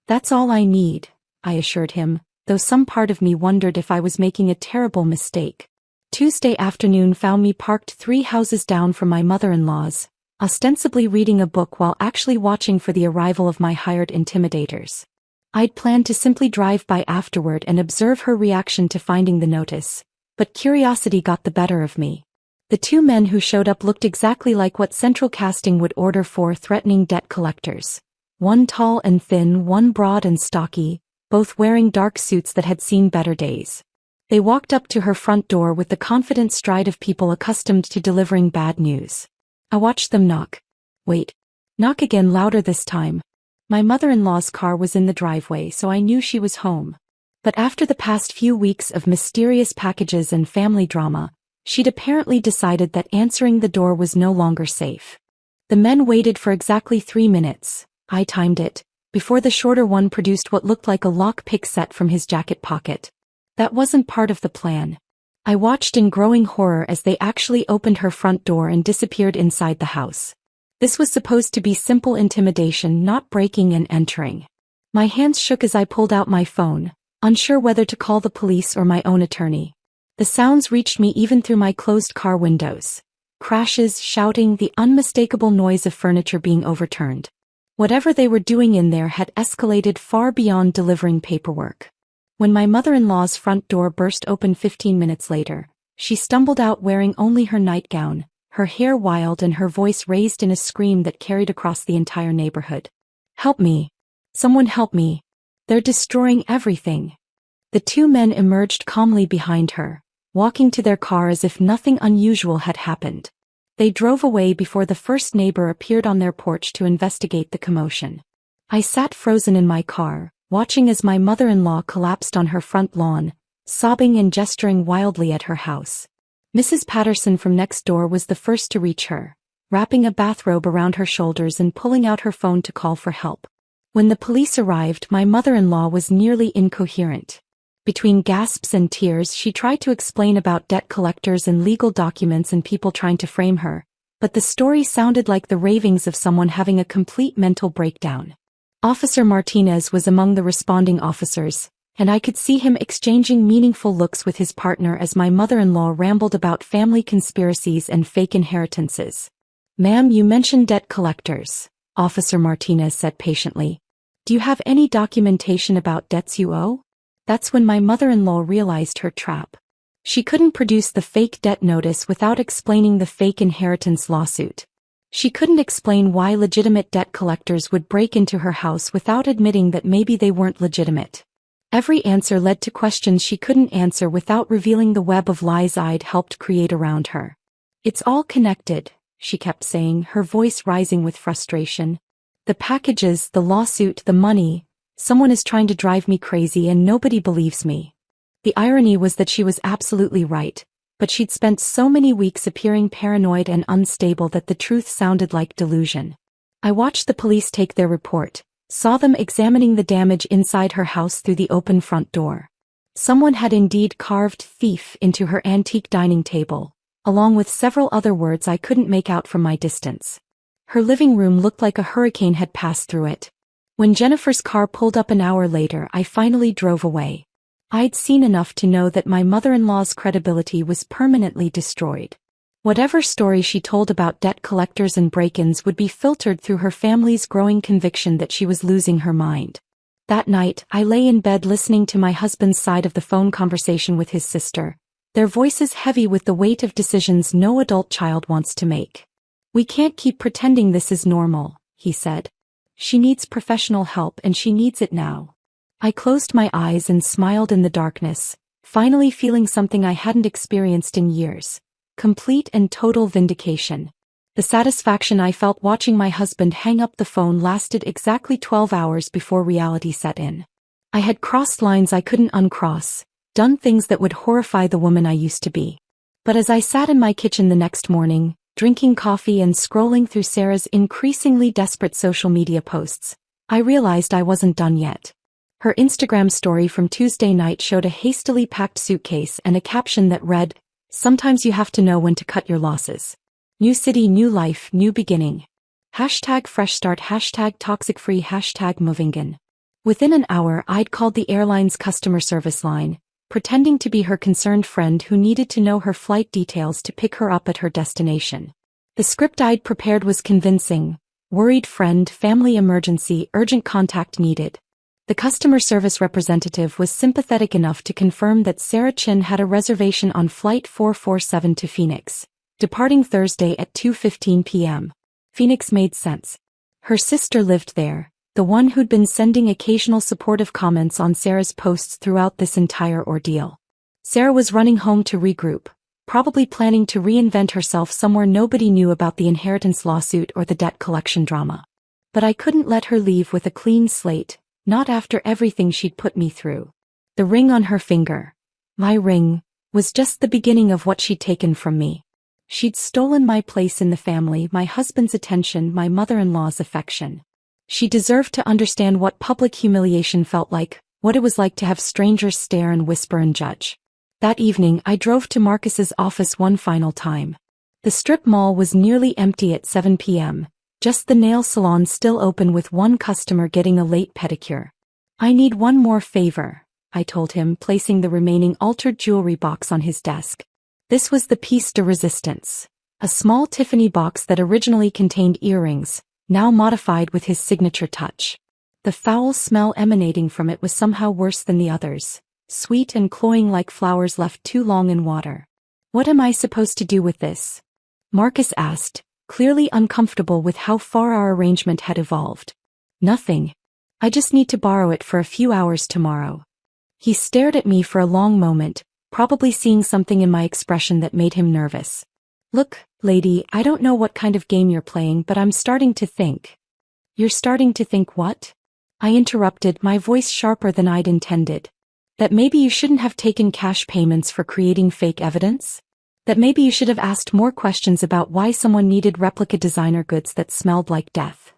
That's all I need, I assured him, though some part of me wondered if I was making a terrible mistake. Tuesday afternoon found me parked 3 houses down from my mother-in-law's, ostensibly reading a book while actually watching for the arrival of my hired intimidators. I'd planned to simply drive by afterward and observe her reaction to finding the notice, but curiosity got the better of me. The 2 men who showed up looked exactly like what central casting would order for threatening debt collectors. One tall and thin, one broad and stocky, both wearing dark suits that had seen better days. They walked up to her front door with the confident stride of people accustomed to delivering bad news. I watched them knock. Wait. Knock again, louder this time. My mother-in-law's car was in the driveway, so I knew she was home. But after the past few weeks of mysterious packages and family drama, she'd apparently decided that answering the door was no longer safe. The men waited for exactly 3 minutes, I timed it, before the shorter one produced what looked like a lock-pick set from his jacket pocket. That wasn't part of the plan. I watched in growing horror as they actually opened her front door and disappeared inside the house. This was supposed to be simple intimidation, not breaking and entering. My hands shook as I pulled out my phone, unsure whether to call the police or my own attorney. The sounds reached me even through my closed car windows. Crashes, shouting, the unmistakable noise of furniture being overturned. Whatever they were doing in there had escalated far beyond delivering paperwork. When my mother-in-law's front door burst open 15 minutes later, she stumbled out wearing only her nightgown, her hair wild and her voice raised in a scream that carried across the entire neighborhood. Help me. Someone help me. They're destroying everything. The 2 men emerged calmly behind her, walking to their car as if nothing unusual had happened. They drove away before the first neighbor appeared on their porch to investigate the commotion. I sat frozen in my car, watching as my mother-in-law collapsed on her front lawn, sobbing and gesturing wildly at her house. Mrs. Patterson from next door was the first to reach her, wrapping a bathrobe around her shoulders and pulling out her phone to call for help. When the police arrived, my mother-in-law was nearly incoherent. Between gasps and tears, she tried to explain about debt collectors and legal documents and people trying to frame her, but the story sounded like the ravings of someone having a complete mental breakdown. Officer Martinez was among the responding officers, and I could see him exchanging meaningful looks with his partner as my mother-in-law rambled about family conspiracies and fake inheritances. "Ma'am, you mentioned debt collectors," Officer Martinez said patiently. "Do you have any documentation about debts you owe?" That's when my mother-in-law realized her trap. She couldn't produce the fake debt notice without explaining the fake inheritance lawsuit. She couldn't explain why legitimate debt collectors would break into her house without admitting that maybe they weren't legitimate. Every answer led to questions she couldn't answer without revealing the web of lies I'd helped create around her. "It's all connected," she kept saying, her voice rising with frustration. "The packages, the lawsuit, the money. Someone is trying to drive me crazy and nobody believes me." The irony was that she was absolutely right, but she'd spent so many weeks appearing paranoid and unstable that the truth sounded like delusion. I watched the police take their report, saw them examining the damage inside her house through the open front door. Someone had indeed carved "thief" into her antique dining table, along with several other words I couldn't make out from my distance. Her living room looked like a hurricane had passed through it. When Jennifer's car pulled up an hour later, I finally drove away. I'd seen enough to know that my mother-in-law's credibility was permanently destroyed. Whatever story she told about debt collectors and break-ins would be filtered through her family's growing conviction that she was losing her mind. That night, I lay in bed listening to my husband's side of the phone conversation with his sister, their voices heavy with the weight of decisions no adult child wants to make. "We can't keep pretending this is normal," he said. "She needs professional help and she needs it now." I closed my eyes and smiled in the darkness, finally feeling something I hadn't experienced in years: complete and total vindication. The satisfaction I felt watching my husband hang up the phone lasted exactly 12 hours before reality set in. I had crossed lines I couldn't uncross, done things that would horrify the woman I used to be. But as I sat in my kitchen the next morning, drinking coffee and scrolling through Sarah's increasingly desperate social media posts, I realized I wasn't done yet. Her Instagram story from Tuesday night showed a hastily packed suitcase and a caption that read, "Sometimes you have to know when to cut your losses. New city, new life, new beginning. Hashtag fresh start, hashtag toxic free, hashtag movingin." Within an hour, I'd called the airline's customer service line, pretending to be her concerned friend who needed to know her flight details to pick her up at her destination. The script I'd prepared was convincing: worried friend, family emergency, urgent contact needed. The customer service representative was sympathetic enough to confirm that Sarah Chin had a reservation on Flight 447 to Phoenix, departing Thursday at 2:15 p.m. Phoenix made sense. Her sister lived there, the one who'd been sending occasional supportive comments on Sarah's posts throughout this entire ordeal. Sarah was running home to regroup, probably planning to reinvent herself somewhere nobody knew about the inheritance lawsuit or the debt collection drama. But I couldn't let her leave with a clean slate, not after everything she'd put me through. The ring on her finger, my ring, was just the beginning of what she'd taken from me. She'd stolen my place in the family, my husband's attention, my mother-in-law's affection. She deserved to understand what public humiliation felt like, what it was like to have strangers stare and whisper and judge. That evening, I drove to Marcus's office one final time. The strip mall was nearly empty at 7 p.m., just the nail salon still open with one customer getting a late pedicure. "I need one more favor," I told him, placing the remaining altered jewelry box on his desk. This was the piece de resistance, a small Tiffany box that originally contained earrings, now modified with his signature touch. The foul smell emanating from it was somehow worse than the others, sweet and cloying like flowers left too long in water. "What am I supposed to do with this?" Marcus asked, clearly uncomfortable with how far our arrangement had evolved. "Nothing. I just need to borrow it for a few hours tomorrow." He stared at me for a long moment, probably seeing something in my expression that made him nervous. "Look, lady, I don't know what kind of game you're playing, but I'm starting to think." You're starting to think what? I interrupted, my voice sharper than I'd intended. That maybe you shouldn't have taken cash payments for creating fake evidence? That maybe you should have asked more questions about why someone needed replica designer goods that smelled like death.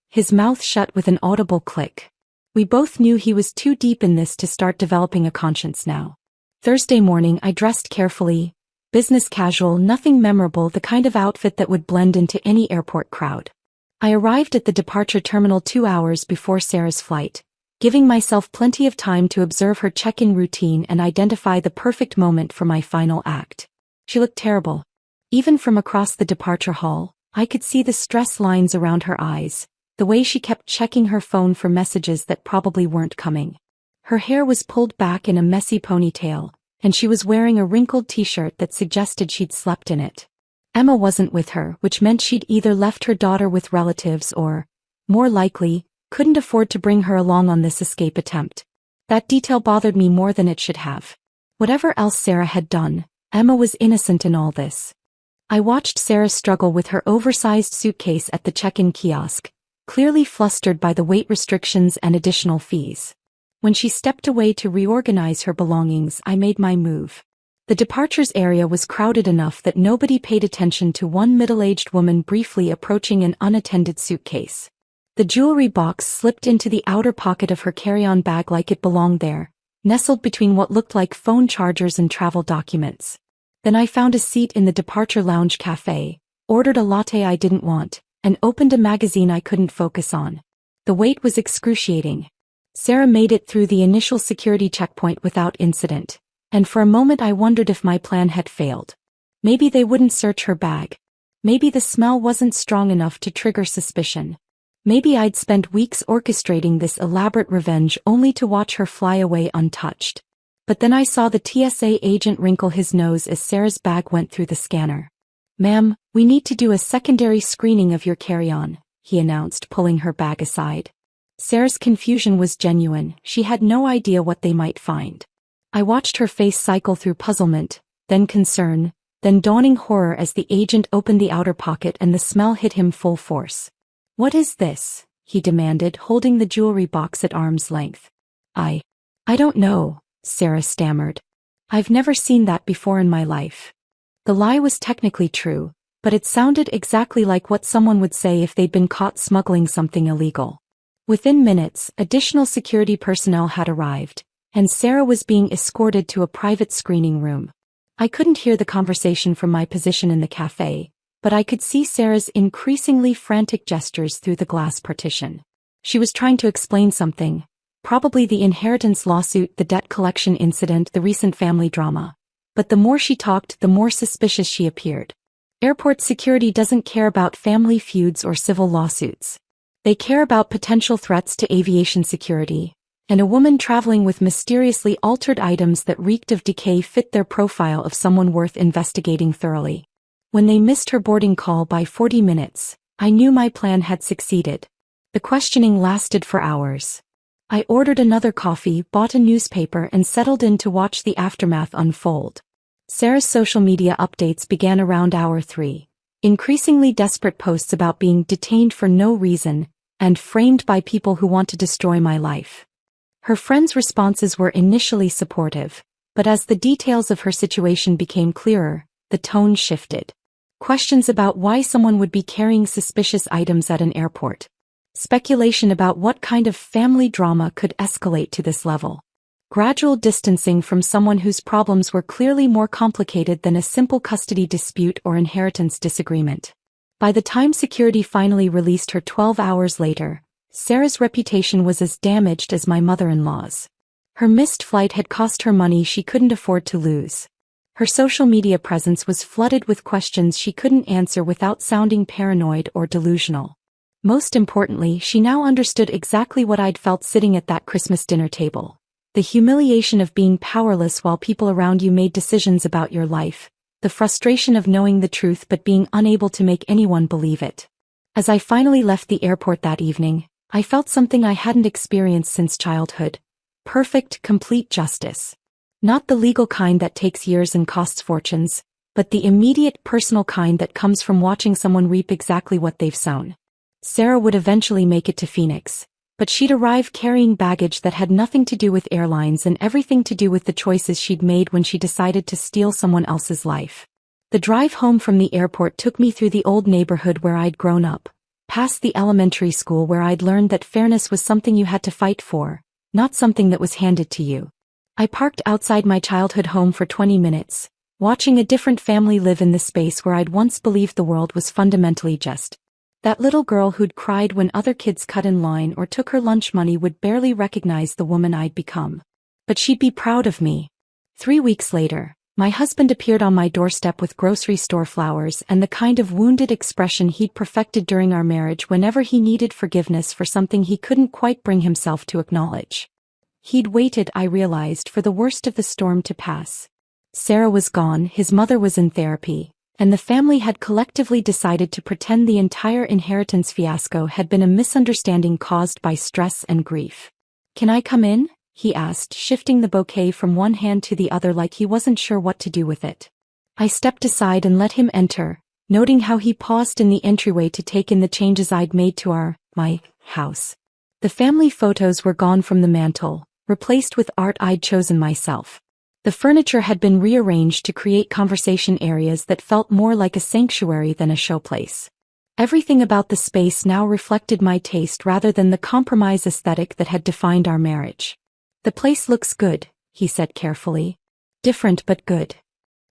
His mouth shut with an audible click. We both knew he was too deep in this to start developing a conscience now. Thursday morning I dressed carefully, business casual, nothing memorable, the kind of outfit that would blend into any airport crowd. I arrived at the departure terminal 2 hours before Sarah's flight, giving myself plenty of time to observe her check-in routine and identify the perfect moment for my final act. She looked terrible. Even from across the departure hall, I could see the stress lines around her eyes, the way she kept checking her phone for messages that probably weren't coming. Her hair was pulled back in a messy ponytail, and she was wearing a wrinkled t-shirt that suggested she'd slept in it. Emma wasn't with her, which meant she'd either left her daughter with relatives or, more likely, couldn't afford to bring her along on this escape attempt. That detail bothered me more than it should have. Whatever else Sarah had done, Emma was innocent in all this. I watched Sarah struggle with her oversized suitcase at the check-in kiosk, clearly flustered by the weight restrictions and additional fees. When she stepped away to reorganize her belongings, I made my move. The departures area was crowded enough that nobody paid attention to one middle-aged woman briefly approaching an unattended suitcase. The jewelry box slipped into the outer pocket of her carry-on bag like it belonged there, nestled between what looked like phone chargers and travel documents. Then I found a seat in the departure lounge cafe, ordered a latte I didn't want, and opened a magazine I couldn't focus on. The wait was excruciating. Sarah made it through the initial security checkpoint without incident, and for a moment I wondered if my plan had failed. Maybe they wouldn't search her bag. Maybe the smell wasn't strong enough to trigger suspicion. Maybe I'd spent weeks orchestrating this elaborate revenge only to watch her fly away untouched. But then I saw the TSA agent wrinkle his nose as Sarah's bag went through the scanner. "Ma'am, we need to do a secondary screening of your carry-on," he announced, pulling her bag aside. Sarah's confusion was genuine. She had no idea what they might find. I watched her face cycle through puzzlement, then concern, then dawning horror as the agent opened the outer pocket and the smell hit him full force. "What is this?" he demanded, holding the jewelry box at arm's length. I don't know," Sarah stammered. "I've never seen that before in my life." The lie was technically true, but it sounded exactly like what someone would say if they'd been caught smuggling something illegal. Within minutes, additional security personnel had arrived, and Sarah was being escorted to a private screening room. I couldn't hear the conversation from my position in the cafe, but I could see Sarah's increasingly frantic gestures through the glass partition. She was trying to explain something, probably the inheritance lawsuit, the debt collection incident, the recent family drama. But the more she talked, the more suspicious she appeared. Airport security doesn't care about family feuds or civil lawsuits. They care about potential threats to aviation security, and a woman traveling with mysteriously altered items that reeked of decay fit their profile of someone worth investigating thoroughly. When they missed her boarding call by 40 minutes, I knew my plan had succeeded. The questioning lasted for hours. I ordered another coffee, bought a newspaper, and settled in to watch the aftermath unfold. Sarah's social media updates began around hour 3, increasingly desperate posts about being detained for no reason, and framed by people who want to destroy my life. Her friends' responses were initially supportive, but as the details of her situation became clearer, the tone shifted. Questions about why someone would be carrying suspicious items at an airport. Speculation about what kind of family drama could escalate to this level. Gradual distancing from someone whose problems were clearly more complicated than a simple custody dispute or inheritance disagreement. By the time security finally released her 12 hours later, Sarah's reputation was as damaged as my mother-in-law's. Her missed flight had cost her money she couldn't afford to lose. Her social media presence was flooded with questions she couldn't answer without sounding paranoid or delusional. Most importantly, she now understood exactly what I'd felt sitting at that Christmas dinner table. The humiliation of being powerless while people around you made decisions about your life. The frustration of knowing the truth but being unable to make anyone believe it. As I finally left the airport that evening, I felt something I hadn't experienced since childhood. Perfect, complete justice. Not the legal kind that takes years and costs fortunes, but the immediate personal kind that comes from watching someone reap exactly what they've sown. Sarah would eventually make it to Phoenix, but she'd arrive carrying baggage that had nothing to do with airlines and everything to do with the choices she'd made when she decided to steal someone else's life. The drive home from the airport took me through the old neighborhood where I'd grown up, past the elementary school where I'd learned that fairness was something you had to fight for, not something that was handed to you. I parked outside my childhood home for 20 minutes, watching a different family live in the space where I'd once believed the world was fundamentally just. That little girl who'd cried when other kids cut in line or took her lunch money would barely recognize the woman I'd become. But she'd be proud of me. 3 weeks later, my husband appeared on my doorstep with grocery store flowers and the kind of wounded expression he'd perfected during our marriage whenever he needed forgiveness for something he couldn't quite bring himself to acknowledge. He'd waited, I realized, for the worst of the storm to pass. Sarah was gone, his mother was in therapy, and the family had collectively decided to pretend the entire inheritance fiasco had been a misunderstanding caused by stress and grief. "Can I come in?" he asked, shifting the bouquet from one hand to the other like he wasn't sure what to do with it. I stepped aside and let him enter, noting how he paused in the entryway to take in the changes I'd made to my house. The family photos were gone from the mantel, replaced with art I'd chosen myself. The furniture had been rearranged to create conversation areas that felt more like a sanctuary than a showplace. Everything about the space now reflected my taste rather than the compromise aesthetic that had defined our marriage. "The place looks good," he said carefully. "Different but good."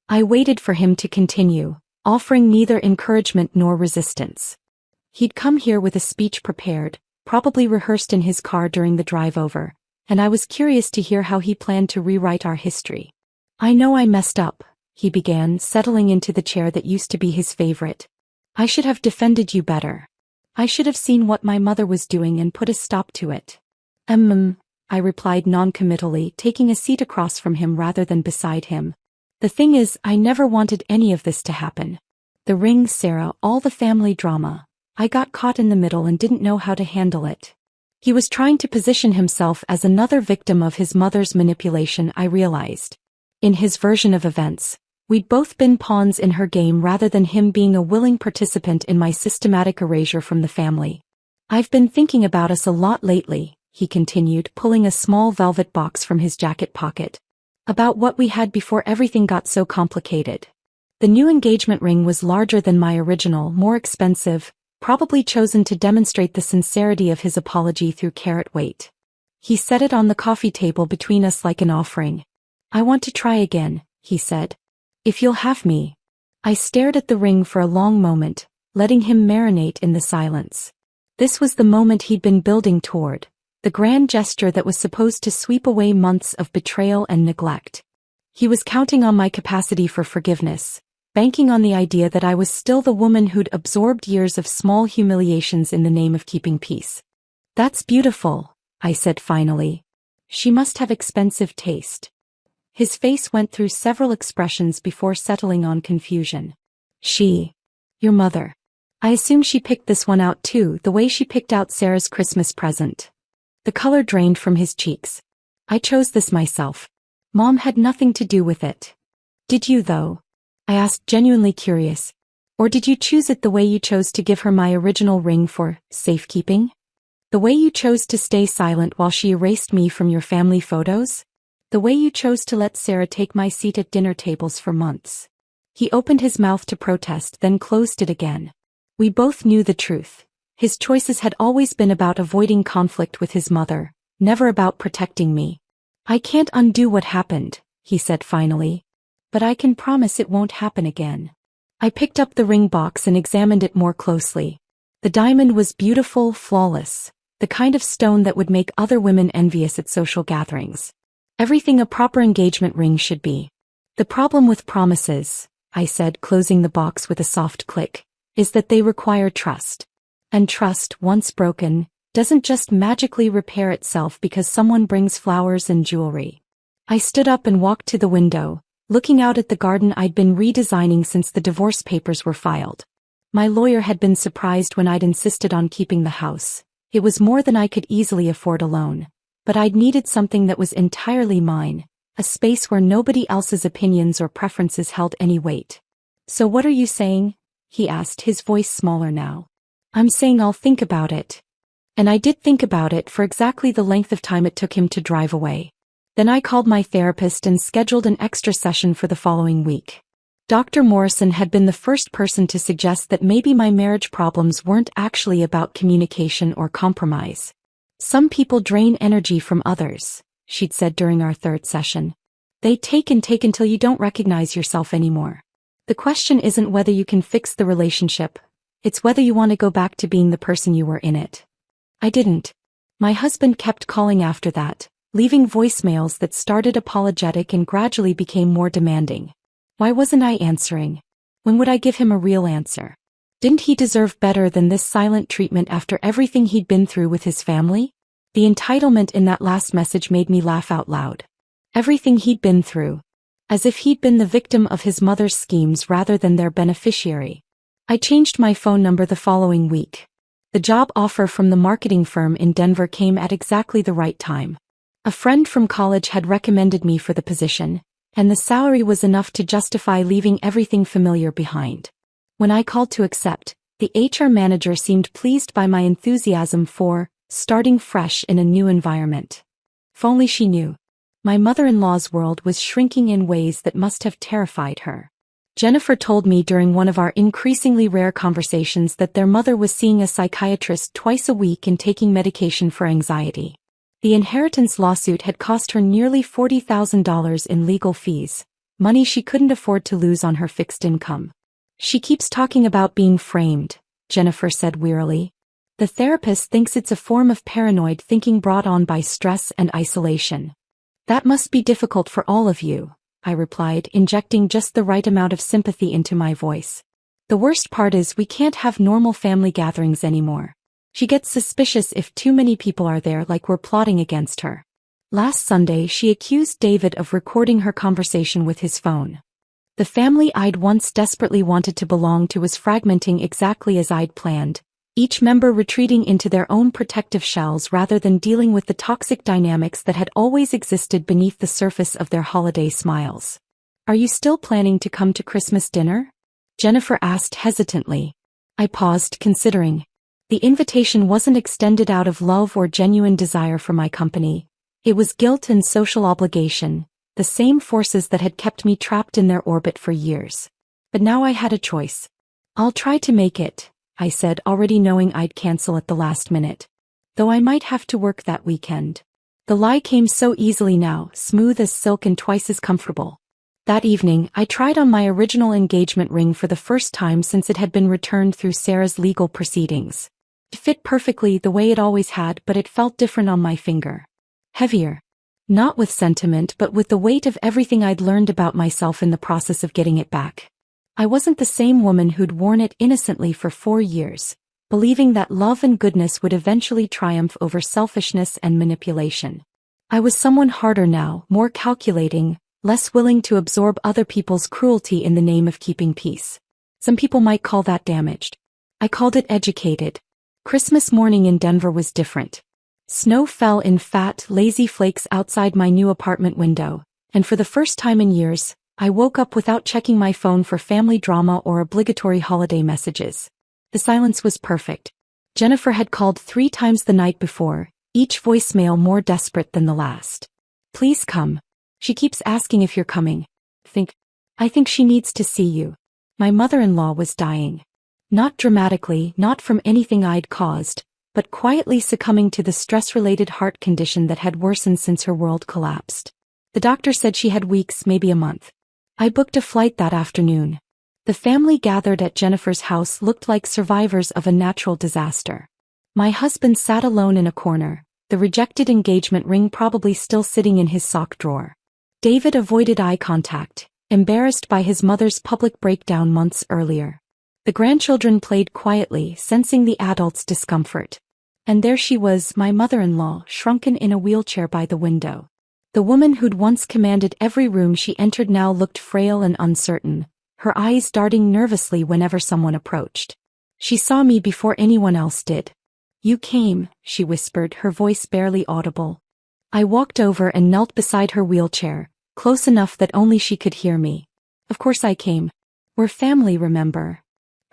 I waited for him to continue, offering neither encouragement nor resistance. He'd come here with a speech prepared, probably rehearsed in his car during the drive over, and I was curious to hear how he planned to rewrite our history. "I know I messed up," he began, settling into the chair that used to be his favorite. "I should have defended you better. I should have seen what my mother was doing and put a stop to it." I replied non-committally, taking a seat across from him rather than beside him. "The thing is, I never wanted any of this to happen. The ring, Sarah, all the family drama. I got caught in the middle and didn't know how to handle it." He was trying to position himself as another victim of his mother's manipulation, I realized. In his version of events, we'd both been pawns in her game rather than him being a willing participant in my systematic erasure from the family. "I've been thinking about us a lot lately," he continued, pulling a small velvet box from his jacket pocket. "About what we had before everything got so complicated." The new engagement ring was larger than my original, more expensive, probably chosen to demonstrate the sincerity of his apology through carat weight. He set it on the coffee table between us like an offering. "I want to try again," he said. "If you'll have me." I stared at the ring for a long moment, letting him marinate in the silence. This was the moment he'd been building toward, the grand gesture that was supposed to sweep away months of betrayal and neglect. He was counting on my capacity for forgiveness, banking on the idea that I was still the woman who'd absorbed years of small humiliations in the name of keeping peace. "That's beautiful," I said finally. "She must have expensive taste." His face went through several expressions before settling on confusion. "She? Your mother? I assume she picked this one out too, the way she picked out Sarah's Christmas present." The color drained from his cheeks. "I chose this myself. Mom had nothing to do with it." "Did you though?" I asked, genuinely curious. "Or did you choose it the way you chose to give her my original ring for safekeeping? The way you chose to stay silent while she erased me from your family photos? The way you chose to let Sarah take my seat at dinner tables for months?" He opened his mouth to protest, then closed it again. We both knew the truth. His choices had always been about avoiding conflict with his mother, never about protecting me. "I can't undo what happened," he said finally. "But I can promise it won't happen again." I picked up the ring box and examined it more closely. The diamond was beautiful, flawless, the kind of stone that would make other women envious at social gatherings. Everything a proper engagement ring should be. "The problem with promises," I said, closing the box with a soft click, "is that they require trust. And trust, once broken, doesn't just magically repair itself because someone brings flowers and jewelry." I stood up and walked to the window, looking out at the garden I'd been redesigning since the divorce papers were filed. My lawyer had been surprised when I'd insisted on keeping the house. It was more than I could easily afford alone, but I'd needed something that was entirely mine, a space where nobody else's opinions or preferences held any weight. "So what are you saying?" he asked, his voice smaller now. I'm saying I'll think about it. And I did think about it for exactly the length of time it took him to drive away. Then I called my therapist and scheduled an extra session for the following week. Dr. Morrison had been the first person to suggest that maybe my marriage problems weren't actually about communication or compromise. Some people drain energy from others, she'd said during our third session. They take and take until you don't recognize yourself anymore. The question isn't whether you can fix the relationship, it's whether you want to go back to being the person you were in it. I didn't. My husband kept calling after that, leaving voicemails that started apologetic and gradually became more demanding. Why wasn't I answering? When would I give him a real answer? Didn't he deserve better than this silent treatment after everything he'd been through with his family? The entitlement in that last message made me laugh out loud. Everything he'd been through. As if he'd been the victim of his mother's schemes rather than their beneficiary. I changed my phone number the following week. The job offer from the marketing firm in Denver came at exactly the right time. A friend from college had recommended me for the position, and the salary was enough to justify leaving everything familiar behind. When I called to accept, the HR manager seemed pleased by my enthusiasm for starting fresh in a new environment. If only she knew. My mother-in-law's world was shrinking in ways that must have terrified her. Jennifer told me during one of our increasingly rare conversations that their mother was seeing a psychiatrist twice a week and taking medication for anxiety. The inheritance lawsuit had cost her nearly $40,000 in legal fees, money she couldn't afford to lose on her fixed income. She keeps talking about being framed, Jennifer said wearily. The therapist thinks it's a form of paranoid thinking brought on by stress and isolation. That must be difficult for all of you, I replied, injecting just the right amount of sympathy into my voice. The worst part is we can't have normal family gatherings anymore. She gets suspicious if too many people are there, like we're plotting against her. Last Sunday she accused David of recording her conversation with his phone. The family I'd once desperately wanted to belong to was fragmenting exactly as I'd planned, each member retreating into their own protective shells rather than dealing with the toxic dynamics that had always existed beneath the surface of their holiday smiles. Are you still planning to come to Christmas dinner? Jennifer asked hesitantly. I paused, considering. The invitation wasn't extended out of love or genuine desire for my company. It was guilt and social obligation, the same forces that had kept me trapped in their orbit for years. But now I had a choice. I'll try to make it, I said, already knowing I'd cancel at the last minute. Though I might have to work that weekend. The lie came so easily now, smooth as silk and twice as comfortable. That evening, I tried on my original engagement ring for the first time since it had been returned through Sarah's legal proceedings. It fit perfectly the way it always had, but it felt different on my finger. Heavier. Not with sentiment, but with the weight of everything I'd learned about myself in the process of getting it back. I wasn't the same woman who'd worn it innocently for 4 years, believing that love and goodness would eventually triumph over selfishness and manipulation. I was someone harder now, more calculating, less willing to absorb other people's cruelty in the name of keeping peace. Some people might call that damaged. I called it educated. Christmas morning in Denver was different. Snow fell in fat, lazy flakes outside my new apartment window, and for the first time in years, I woke up without checking my phone for family drama or obligatory holiday messages. The silence was perfect. Jennifer had called 3 times the night before, each voicemail more desperate than the last. Please come. She keeps asking if you're coming. I think she needs to see you. My mother-in-law was dying. Not dramatically, not from anything I'd caused, but quietly succumbing to the stress-related heart condition that had worsened since her world collapsed. The doctor said she had weeks, maybe a month. I booked a flight that afternoon. The family gathered at Jennifer's house looked like survivors of a natural disaster. My husband sat alone in a corner, the rejected engagement ring probably still sitting in his sock drawer. David avoided eye contact, embarrassed by his mother's public breakdown months earlier. The grandchildren played quietly, sensing the adults' discomfort. And there she was, my mother-in-law, shrunken in a wheelchair by the window. The woman who'd once commanded every room she entered now looked frail and uncertain, her eyes darting nervously whenever someone approached. She saw me before anyone else did. You came, she whispered, her voice barely audible. I walked over and knelt beside her wheelchair, close enough that only she could hear me. Of course I came. We're family, remember?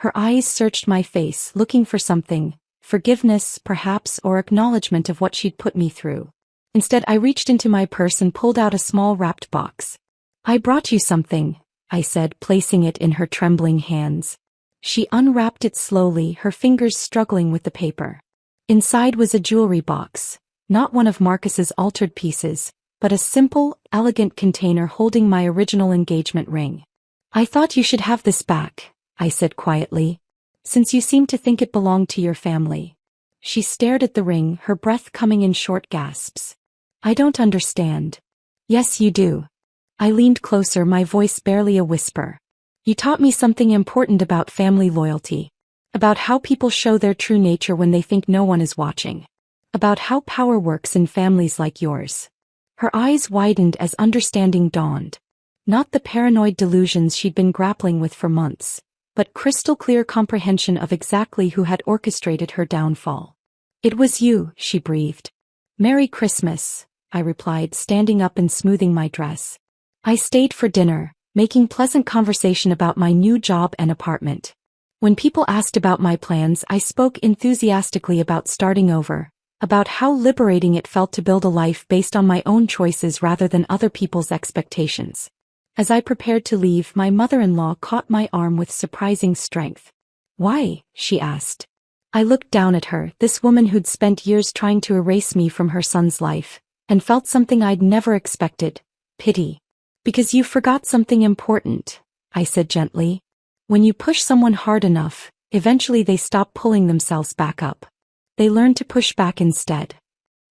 Her eyes searched my face, looking for something, forgiveness, perhaps, or acknowledgement of what she'd put me through. Instead, I reached into my purse and pulled out a small wrapped box. "I brought you something," I said, placing it in her trembling hands. She unwrapped it slowly, her fingers struggling with the paper. Inside was a jewelry box, not one of Marcus's altered pieces, but a simple, elegant container holding my original engagement ring. "I thought you should have this back," I said quietly, "since you seem to think it belonged to your family." She stared at the ring, her breath coming in short gasps. "I don't understand." "Yes, you do." I leaned closer, my voice barely a whisper. "You taught me something important about family loyalty. About how people show their true nature when they think no one is watching. About how power works in families like yours." Her eyes widened as understanding dawned. Not the paranoid delusions she'd been grappling with for months, but crystal clear comprehension of exactly who had orchestrated her downfall. "It was you," she breathed. "Merry Christmas," I replied, standing up and smoothing my dress. I stayed for dinner, making pleasant conversation about my new job and apartment. When people asked about my plans, I spoke enthusiastically about starting over, about how liberating it felt to build a life based on my own choices rather than other people's expectations. As I prepared to leave, my mother-in-law caught my arm with surprising strength. "Why?" she asked. I looked down at her, this woman who'd spent years trying to erase me from her son's life, and felt something I'd never expected: pity. "Because you forgot something important," I said gently. "When you push someone hard enough, eventually they stop pulling themselves back up. They learn to push back instead."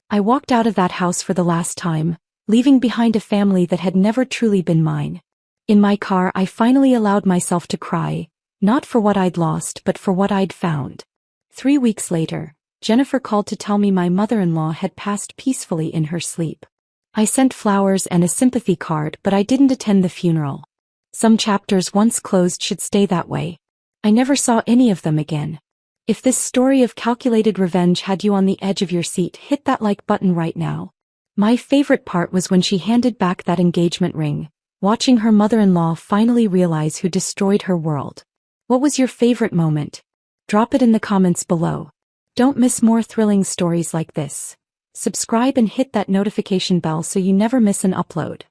I walked out of that house for the last time, leaving behind a family that had never truly been mine. In my car, I finally allowed myself to cry, not for what I'd lost but for what I'd found. 3 weeks later, Jennifer called to tell me my mother-in-law had passed peacefully in her sleep. I sent flowers and a sympathy card, but I didn't attend the funeral. Some chapters once closed should stay that way. I never saw any of them again. If this story of calculated revenge had you on the edge of your seat, hit that like button right now. My favorite part was when she handed back that engagement ring, watching her mother-in-law finally realize who destroyed her world. What was your favorite moment? Drop it in the comments below. Don't miss more thrilling stories like this. Subscribe and hit that notification bell so you never miss an upload.